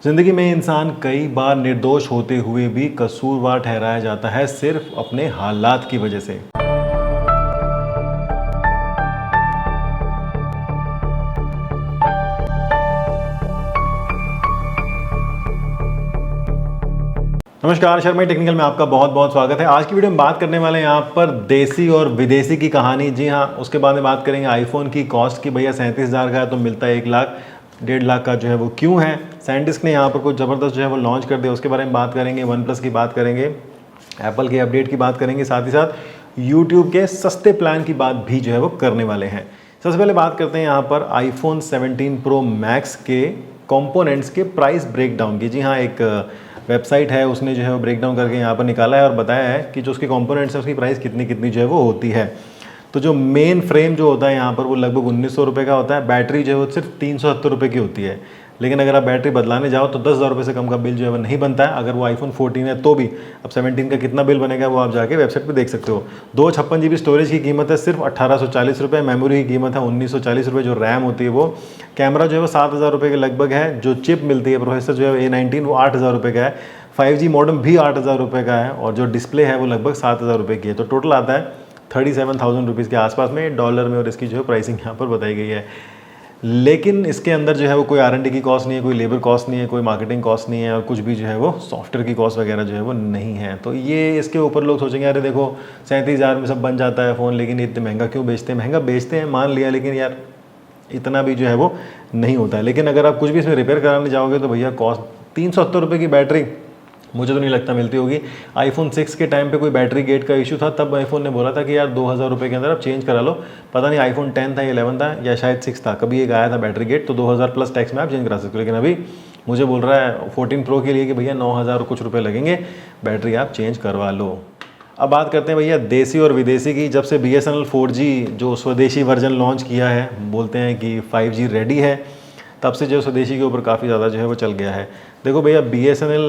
जिंदगी में इंसान कई बार निर्दोष होते हुए भी कसूरवार ठहराया जाता है सिर्फ अपने हालात की वजह से। नमस्कार, शर्मा टेक्निकल में आपका बहुत बहुत स्वागत है। आज की वीडियो में बात करने वाले हैं यहाँ पर देसी और विदेशी की कहानी। जी हाँ, उसके बाद में बात करेंगे आईफोन की कॉस्ट की। भैया 37,000 का है तो मिलता है 1 लाख 1.5 लाख का जो है वो क्यों है। सैनडिस्क ने यहाँ पर कुछ ज़बरदस्त जो है वो लॉन्च कर दिया, उसके बारे में बात करेंगे। वन प्लस की बात करेंगे, एप्पल के अपडेट की बात करेंगे, साथ ही साथ यूट्यूब के सस्ते प्लान की बात भी जो है वो करने वाले हैं। सबसे पहले बात करते हैं यहाँ पर आईफोन 17 प्रो मैक्स के कंपोनेंट्स के प्राइस ब्रेकडाउन की। जी हाँ, एक वेबसाइट है, उसने जो है वो ब्रेकडाउन करके यहाँ पर निकाला है और बताया है कि जो उसके कंपोनेंट्स हैं उसकी प्राइस कितनी कितनी जो है वो होती है। तो जो मेन फ्रेम जो होता है यहाँ पर वो लगभग 1900 रुपये का होता है। बैटरी जो है वो सिर्फ 370 रुपये की होती है, लेकिन अगर आप बैटरी बदलाने जाओ तो 10,000 रुपये से कम का बिल जो है वो नहीं बनता है। अगर वो आईफोन 14 है तो भी। अब 17 का कितना बिल बनेगा वो आप जाके वेबसाइट पे देख सकते हो। 256 GB स्टोरेज की कीमत है सिर्फ 1840 रुपये। मेमोरी की कीमत है 1940 रुपये। जो रैम होती है वो, कैमरा जो है वो 7,000 रुपये के लगभग है। जो चिप मिलती है, प्रोसेसर जो है A19 वो 8,000 रुपये का है। 5G मॉडेम भी 8,000 रुपये का है और जो डिस्प्ले है वो लगभग 7,000 रुपये की है। तो टोटल आता है 37,000 रुपीज़ के आसपास में डॉलर में, और इसकी जो है प्राइसिंग यहाँ पर बताई गई है। लेकिन इसके अंदर जो है वो कोई R&D की कॉस्ट नहीं है, कोई लेबर कॉस्ट नहीं है, कोई मार्केटिंग कॉस्ट नहीं है, और कुछ भी जो है वो सॉफ्टवेयर की कॉस्ट वगैरह जो है वो नहीं है। तो ये इसके ऊपर लोग सोचेंगे अरे देखो 37,000 में सब बन जाता है फ़ोन, लेकिन इतने महंगा क्यों बेचते हैं। महंगा बेचते हैं मान लिया, लेकिन यार इतना भी जो है वो नहीं होता है। लेकिन अगर आप कुछ भी इसमें रिपेयर कराने जाओगे तो भैया कॉस्ट 370 रुपये की बैटरी मुझे तो नहीं लगता मिलती होगी। आईफोन 6 के टाइम पे कोई बैटरी गेट का इशू था, तब आईफोन ने बोला था कि यार 2,000 रुपये के अंदर आप चेंज करा लो। पता नहीं आईफोन 10 था या 11 था या शायद 6 था, कभी एक आया था बैटरी गेट, तो 2,000 प्लस टैक्स में आप चेंज करा सकते हो। लेकिन अभी मुझे बोल रहा है 14 प्रो के लिए कि भैया 9,000 कुछ रुपये लगेंगे, बैटरी आप चेंज करवा लो। अब बात करते हैं भैया देसी और विदेशी की। जब से BSNL 4G जो स्वदेशी वर्जन लॉन्च किया है, बोलते हैं कि 5G रेडी है, तब से जो स्वदेशी के ऊपर काफ़ी ज़्यादा जो है वो चल गया है। देखो भैया, BSNL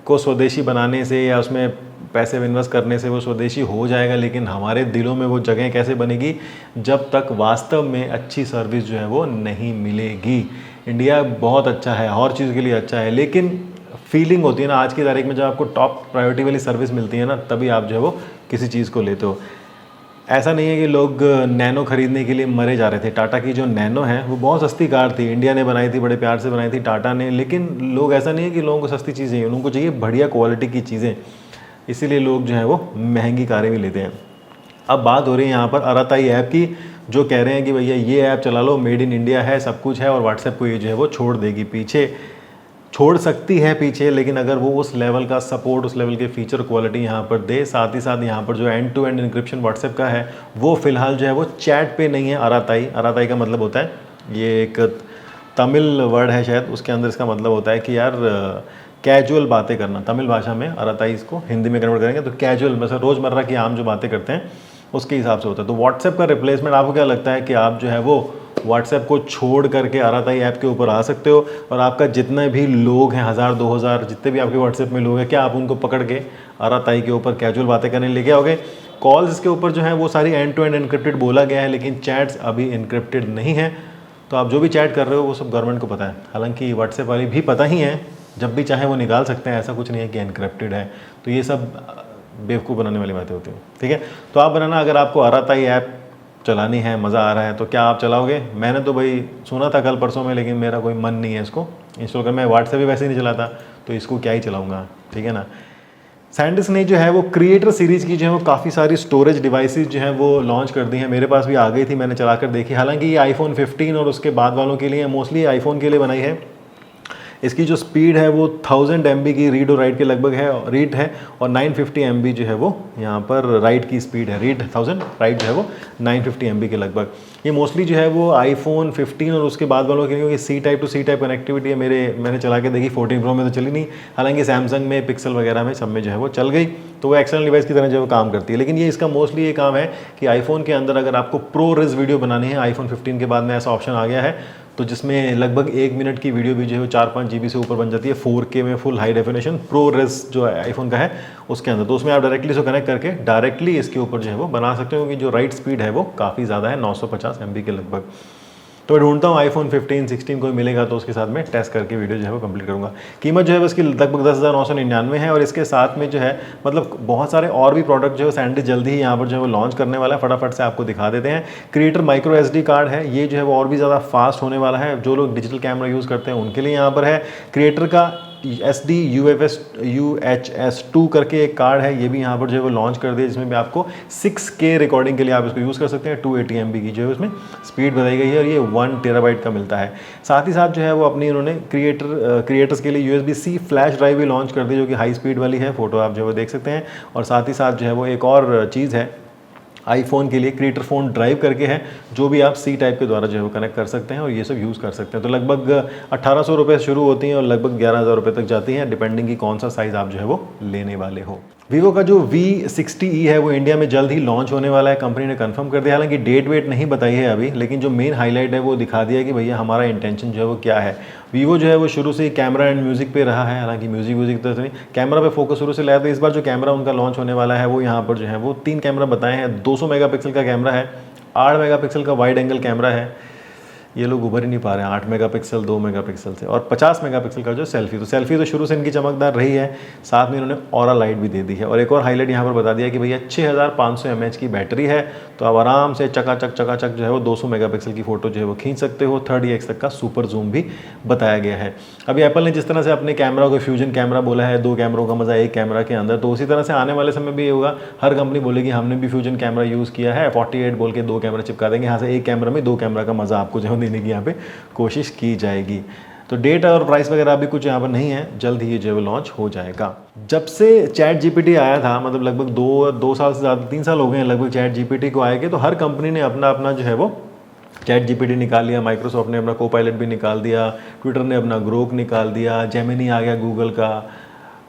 को स्वदेशी बनाने से या उसमें पैसे इन्वेस्ट करने से वो स्वदेशी हो जाएगा, लेकिन हमारे दिलों में वो जगह कैसे बनेगी जब तक वास्तव में अच्छी सर्विस जो है वो नहीं मिलेगी। इंडिया बहुत अच्छा है, हर चीज़ के लिए अच्छा है, लेकिन फीलिंग होती है ना आज की तारीख में, जब आपको टॉप प्रायोरिटी वाली सर्विस मिलती है ना, तभी आप जो है वो किसी चीज़ को लेते हो। ऐसा नहीं है कि लोग नैनो खरीदने के लिए मरे जा रहे थे। टाटा की जो नैनो है वो बहुत सस्ती कार थी, इंडिया ने बनाई थी, बड़े प्यार से बनाई थी टाटा ने, लेकिन लोग, ऐसा नहीं है कि लोगों को सस्ती चीज़ें चाहिए, उनको चाहिए बढ़िया क्वालिटी की चीज़ें, इसीलिए लोग जो है वो महंगी कारें भी लेते हैं। अब बात हो रही है यहाँ पर अराताई ऐप की, जो कह रहे हैं कि भैया ये ऐप चला लो, मेड इन इंडिया है, सब कुछ है, और व्हाट्सएप को ये जो है वो छोड़ देगी पीछे, छोड़ सकती है पीछे, लेकिन अगर वो उस लेवल का सपोर्ट, उस लेवल के फीचर क्वालिटी यहाँ पर दे। साथ ही साथ यहाँ पर जो end to end encryption WhatsApp का है वो फिलहाल जो है वो चैट पे नहीं है। अराताई का मतलब होता है, ये एक तमिल वर्ड है शायद, उसके अंदर इसका मतलब होता है कि यार कैजुअल बातें करना। तमिल भाषा में अराताई, इसको हिंदी में कन्वर्ट करेंगे तो कैजुअल, मतलब रोज़मर्रा की आम जो बातें करते हैं उसके हिसाब से होता है। तो व्हाट्सएप का रिप्लेसमेंट, आपको क्या लगता है कि आप जो है वो व्हाट्सएप को छोड़ करके अराताई ऐप के ऊपर आ सकते हो, और आपका जितने भी लोग हैं, 1000 2000 जितने भी आपके व्हाट्सएप में लोग हैं, क्या आप उनको पकड़ के अराताई के ऊपर कैजुअल बातें करने लेके आओगे? कॉल्स के ऊपर जो है वो सारी एंड टू एंड इनक्रिप्टेड बोला गया है, लेकिन चैट्स अभी इनक्रिप्टेड नहीं है। तो आप जो भी चैट कर रहे हो वो सब गवर्नमेंट को पता है, हालांकि व्हाट्सएप वाली भी पता ही है, जब भी चाहे वो निकाल सकते हैं, ऐसा कुछ नहीं है कि इनक्रिप्टेड है। तो ये सब बेवकूफ़ बनाने वाली बातें होती हैं, ठीक है। तो आप बनाना, अगर आपको अराताई ऐप चलानी है, मज़ा आ रहा है, तो क्या आप चलाओगे? मैंने तो भाई सुना था कल परसों में, लेकिन मेरा कोई मन नहीं है इसको इंस्टॉल कर। मैं व्हाट्सएप भी वैसे ही नहीं चलाता, तो इसको क्या ही चलाऊंगा, ठीक है ना। सैनडिस्क ने जो है वो क्रिएटर सीरीज़ की जो है वो काफ़ी सारी स्टोरेज डिवाइसेस जो है वो लॉन्च कर दी हैं। मेरे पास भी आ गई थी, मैंने चला कर देखी। हालांकि ये आईफोन 15 और उसके बाद वालों के लिए, मोस्टली आईफोन के लिए बनाई है। इसकी जो स्पीड है वो 1000 MB की रीड और राइट के लगभग है, रीड है, और 950 MB जो है वो यहाँ पर राइट की स्पीड है। रीड 1000, राइट जो है वो 950 MB के लगभग। ये मोस्टली जो है वो आईफोन 15 और उसके बाद वालों के लिए, क्योंकि C type two C type connectivity है। मैंने चला के देखी, 14 प्रो में तो चली नहीं, हालांकि सैमसंग में, पिक्सल वगैरह में, सब में जो है वो चल गई, तो वो एक्सटर्नल डिवाइस की तरह जो है वो काम करती है। लेकिन ये इसका मोस्टली ये काम है कि आईफोन के अंदर अगर आपको प्रो रिज वीडियो बनानी है, आईफोन 15 के बाद में ऐसा ऑप्शन आ गया है, तो जिसमें लगभग 1 मिनट की वीडियो भी जो है 4-5 GB से ऊपर बन जाती है 4K में, full high definition, ProRes जो आईफोन का है उसके अंदर। तो उसमें आप डायरेक्टली इसको कनेक्ट करके डायरेक्टली इसके ऊपर जो है वो बना सकते हो, क्योंकि जो राइट स्पीड है वो काफ़ी ज़्यादा है, 950 MB के लगभग। तो मैं ढूंढता हूँ आईफोन 15, 16 कोई मिलेगा तो उसके साथ में टेस्ट करके वीडियो जो है वो कंप्लीट करूँगा। कीमत जो है उसकी लगभग 10,999 है और इसके साथ में जो है मतलब बहुत सारे और भी प्रोडक्ट जो है सैंडिस जल्दी ही यहाँ पर जो है वो लॉन्च करने वाला है। फटाफट से आपको दिखा देते हैं। क्रिएटर माइक्रो SD कार्ड है, ये जो है वो और भी ज़्यादा फास्ट होने वाला है। जो लोग डिजिटल कैमरा यूज़ करते हैं उनके लिए यहाँ पर है। क्रिएटर का SD UHS-2 करके एक कार्ड है, ये भी यहाँ पर जो है वो लॉन्च कर दिया, जिसमें भी आपको 6K रिकॉर्डिंग के लिए आप इसको यूज़ कर सकते हैं। 280 MB की जो है उसमें स्पीड बताई गई है और ये 1 TB का मिलता है। साथ ही साथ जो है वो अपनी इन्होंने क्रिएटर्स के लिए USB-C फ्लैश ड्राइव भी लॉन्च कर दी, जो कि हाई स्पीड वाली है। फोटो आप जो है वो देख सकते हैं। और साथ ही साथ जो है वो एक और चीज़ है आईफोन के लिए, क्रिएटर फ़ोन ड्राइव करके है, जो भी आप C टाइप के द्वारा जो है वो कनेक्ट कर सकते हैं और ये सब यूज़ कर सकते हैं। तो लगभग 1800 रुपये शुरू होती हैं और लगभग 11,000 रुपये तक जाती हैं, डिपेंडिंग की कौन सा साइज़ आप जो है वो लेने वाले हो। वीवो का जो V60e है वो इंडिया में जल्द ही लॉन्च होने वाला है, कंपनी ने कंफर्म कर दिया। हालांकि डेट वेट नहीं बताई है अभी, लेकिन जो मेन हाईलाइट है वो दिखा दिया कि भैया हमारा इंटेंशन जो है वो क्या है। वीवो जो है वो शुरू से ही कैमरा एंड म्यूजिक पे रहा है, हालांकि म्यूजिक तो नहीं, कैमरा पे फोकस शुरू से लाया। तो इस बार जो कैमरा उनका लॉन्च होने वाला है वो यहाँ पर जो है वो 3 कैमरा बताए हैं। 200 मेगापिक्सल का कैमरा है, 8 मेगापिक्सल का वाइड एंगल कैमरा है, ये लोग उभर ही नहीं पा रहे हैं, 8 मेगापिक्सल 2 मेगापिक्सल से, और 50 मेगापिक्सल का जो सेल्फी तो शुरू से इनकी चमकदार रही है। साथ में इन्होंने ऑरा लाइट भी दे दी है। और एक और हाईलाइट यहाँ पर बता दिया कि भैया 6500 mAh की बैटरी है, तो आप आराम से चकाचक जो है वो 200 मेगापिक्सल की फ़ोटो जो है वो खींच सकते हो। 30x तक का सुपर जूम भी बताया गया है। अभी एप्पल ने जिस तरह से अपने कैमरा को फ्यूजन कैमरा बोला है, 2 कैमरों का मज़ा एक कैमरा के अंदर, तो उसी तरह से आने वाले समय भी ये होगा। हर कंपनी बोलेगी हमने भी फ्यूजन कैमरा यूज़ किया है, 48 बोल के 2 कैमरा चिपका देंगे, यहाँ से एक कैमरा में 2 कैमरा का मज़ा आपको जो है देने की यहाँ पे कोशिश की जाएगी। तो डेट और प्राइस वगैरह अभी कुछ यहाँ पर नहीं है, जल्द ही ये जो है लॉन्च हो जाएगा। जब से ChatGPT आया था, मतलब लगभग 2 साल से ज़्यादा 3 साल हो गए हैं लगभग ChatGPT को आए के, तो हर कंपनी ने अपना जो है वो ChatGPT निकाल लिया। माइक्रोसॉफ्ट ने अपना कोपायलट भी निकाल दिया, ट्विटर ने अपना ग्रोक निकाल दिया, जेमिनी आ गया गूगल का,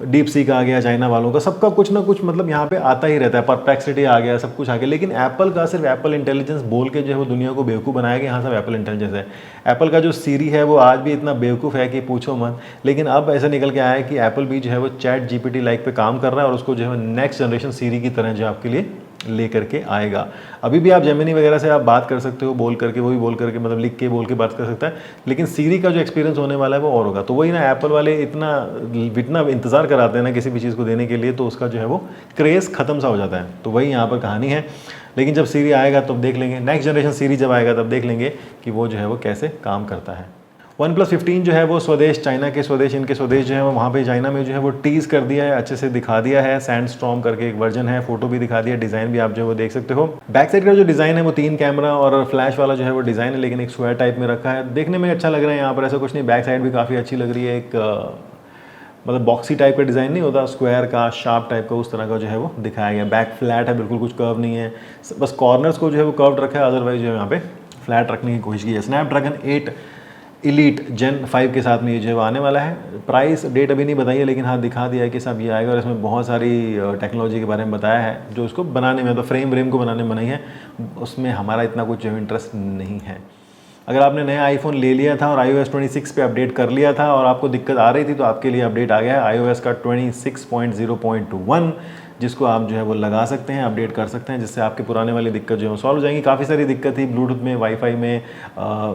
DeepSeek आ गया चाइना वालों का, सबका कुछ ना कुछ मतलब यहाँ पे आता ही रहता है। परप्लेक्सिटी आ गया, सब कुछ आ गया। लेकिन एप्पल का सिर्फ एप्पल इंटेलिजेंस बोल के जो है वो दुनिया को बेवकूफ़ बनाया कि यहाँ सब एप्पल इंटेलिजेंस है। एप्पल का जो सीरी है वो आज भी इतना बेवकूफ़ है कि पूछो मत। लेकिन अब ऐसा निकल के आया है कि एप्पल भी जो है वो ChatGPT लाइक पे काम कर रहा है और उसको जो है नेक्स्ट जनरेशन सीरी की तरह जो आपके लिए लेकर के आएगा। अभी भी आप जेमिनी वगैरह से आप बात कर सकते हो, बोल करके, वो भी बोल करके, मतलब लिख के बोल के बात कर सकता है। लेकिन सीरी का जो एक्सपीरियंस होने वाला है वो और होगा। तो वही ना, एप्पल वाले इतना इंतज़ार कराते हैं ना किसी भी चीज़ को देने के लिए, तो उसका जो है वो क्रेज़ ख़त्म सा हो जाता है। तो वही यहाँ पर कहानी है। लेकिन जब सीरी आएगा तब देख लेंगे, नेक्स्ट जनरेशन सीरी जब आएगा तब देख लेंगे कि वो जो है वो कैसे काम करता है। OnePlus 15 जो है वो स्वदेश, चाइना के स्वदेश, इनके स्वदेश जो है वो वहाँ पे चाइना में जो है वो टीज़ कर दिया है, अच्छे से दिखा दिया है। सैंडस्टॉर्म करके एक वर्जन है, फोटो भी दिखा दिया, डिज़ाइन भी आप जो है वो देख सकते हो। बैक साइड का जो डिज़ाइन है वो 3 कैमरा और फ्लैश वाला जो है वो डिज़ाइन है, लेकिन एक स्क्वायर टाइप में रखा है। देखने में अच्छा लग रहा है, यहाँ पर ऐसा कुछ नहीं। बैक साइड भी काफ़ी अच्छी लग रही है, एक मतलब बॉक्सी टाइप का डिज़ाइन नहीं होता, स्क्वायर का, शार्प टाइप का, उस तरह का जो है वो दिखाया गया। बैक फ्लैट है, बिल्कुल कुछ कर्व नहीं है, बस कॉर्नर्स को जो है वो कर्व रखा है, अदरवाइज जो है यहाँ पे फ्लैट रखने की कोशिश की है। स्नैपड्रैगन 8 Elite Gen 5 के साथ में ये जो है वो आने वाला है। प्राइस डेट अभी नहीं बताई है, लेकिन हाँ दिखा दिया है कि सब ये आएगा। और इसमें बहुत सारी टेक्नोलॉजी के बारे में बताया है जो उसको बनाने में, तो फ्रेम को बनाने में बनाई है, उसमें हमारा इतना कुछ जो इंटरेस्ट नहीं है। अगर आपने नया आईफोन ले लिया था और iOS 26 पे अपडेट कर लिया था और आपको दिक्कत आ रही थी, तो आपके लिए अपडेट आ गया है iOS का 26.0.1, जिसको आप जो है वो लगा सकते हैं, अपडेट कर सकते हैं, जिससे आपके पुराने वाली दिक्कत जो है सॉल्व हो जाएंगी। काफ़ी सारी दिक्कत थी ब्लूटूथ में, वाईफाई में,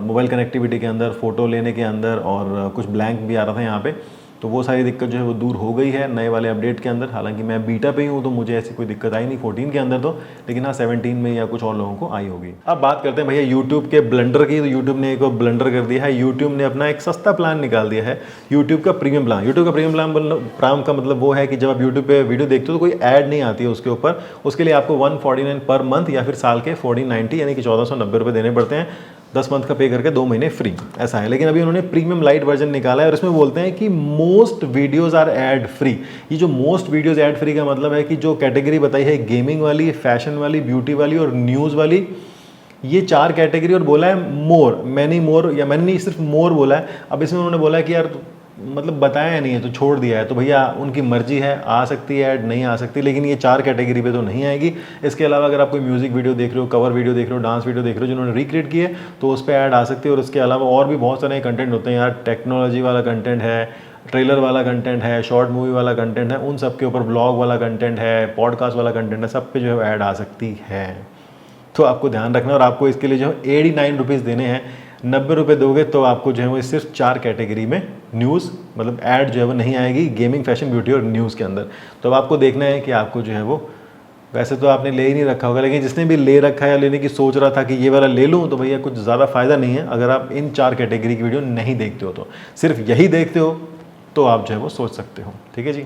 मोबाइल कनेक्टिविटी के अंदर, फ़ोटो लेने के अंदर, और कुछ ब्लैंक भी आ रहा था यहाँ पे, तो वो सारी दिक्कत जो है वो दूर हो गई है नए वाले अपडेट के अंदर। हालांकि मैं बीटा पे ही हूँ तो मुझे ऐसी कोई दिक्कत आई नहीं 14 के अंदर तो, लेकिन हाँ 17 में या कुछ और लोगों को आई होगी। अब बात करते हैं भैया यूट्यूब के ब्लंडर की। तो यूट्यूब ने एक ब्लंडर कर दिया है, यूट्यूब ने अपना एक सस्ता प्लान निकाल दिया है, यूट्यूब का प्रीमियम प्लान। यूट्यूब का प्रीमियम प्लान का मतलब वो है कि जब आप यूट्यूब पे वीडियो देखते हो तो कोई ऐड नहीं आती है उसके ऊपर, उसके लिए आपको 149 पर मंथ या फिर साल के 1490 यानी कि 1490 रुपये देने पड़ते हैं। 10 मंथ का पे करके 2 महीने फ्री, ऐसा है। लेकिन अभी उन्होंने प्रीमियम लाइट वर्जन निकाला है और इसमें बोलते हैं कि most videos are ad free. ये जो मोस्ट वीडियोस एड फ्री का मतलब है कि जो कैटेगरी बताई है, गेमिंग वाली, फैशन वाली, ब्यूटी वाली और न्यूज़ वाली, ये 4 कैटेगरी, और बोला है मोर, मैनी मोर, या मैंने नहीं, सिर्फ मोर बोला है। अब इसमें उन्होंने बोला है कि यार मतलब बताया नहीं है तो छोड़ दिया है, तो भैया उनकी मर्जी है, आ सकती है ऐड, नहीं आ सकती, लेकिन ये 4 कैटेगरी पे तो नहीं आएगी। इसके अलावा अगर आप कोई म्यूजिक वीडियो देख रहे हो, कवर वीडियो देख रहे हो, डांस वीडियो देख रहे हो जिन्होंने रिक्रिएट किए, तो उस पर ऐड आ सकती है। और इसके अलावा और भी बहुत सारे कंटेंट होते हैं यार, टेक्नोलॉजी वाला कंटेंट है, ट्रेलर वाला कंटेंट है, शॉर्ट मूवी वाला कंटेंट है, उन सब के ऊपर ब्लॉग वाला कंटेंट है, पॉडकास्ट वाला कंटेंट है, सब पे जो है ऐड आ सकती है। तो आपको ध्यान रखना, और आपको इसके लिए जो है 89 रुपीज़ देने हैं 90 रुपये दोगे तो आपको जो है वो सिर्फ 4 कैटेगरी में न्यूज़ मतलब ऐड जो है वो नहीं आएगी, गेमिंग, फैशन, ब्यूटी और न्यूज़ के अंदर। तो अब आपको देखना है कि आपको जो है वो, वैसे तो आपने ले ही नहीं रखा होगा, लेकिन जिसने भी ले रखा है या लेने की सोच रहा था कि ये वाला ले लूँ, तो भैया कुछ ज़्यादा फ़ायदा नहीं है अगर आप इन 4 कैटेगरी की वीडियो नहीं देखते हो। तो सिर्फ यही देखते हो तो आप जो है वो सोच सकते हो। ठीक है जी,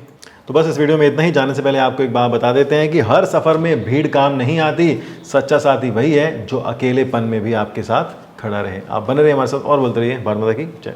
तो बस इस वीडियो में इतना ही। जाने से पहले आपको एक बात बता देते हैं कि हर सफ़र में भीड़ काम नहीं आती, सच्चा साथी वही है जो अकेलेपन में भी आपके साथ खड़ा रहे। आप बने रहिए हमारे साथ और बोलते रहिए भारत माता की जय।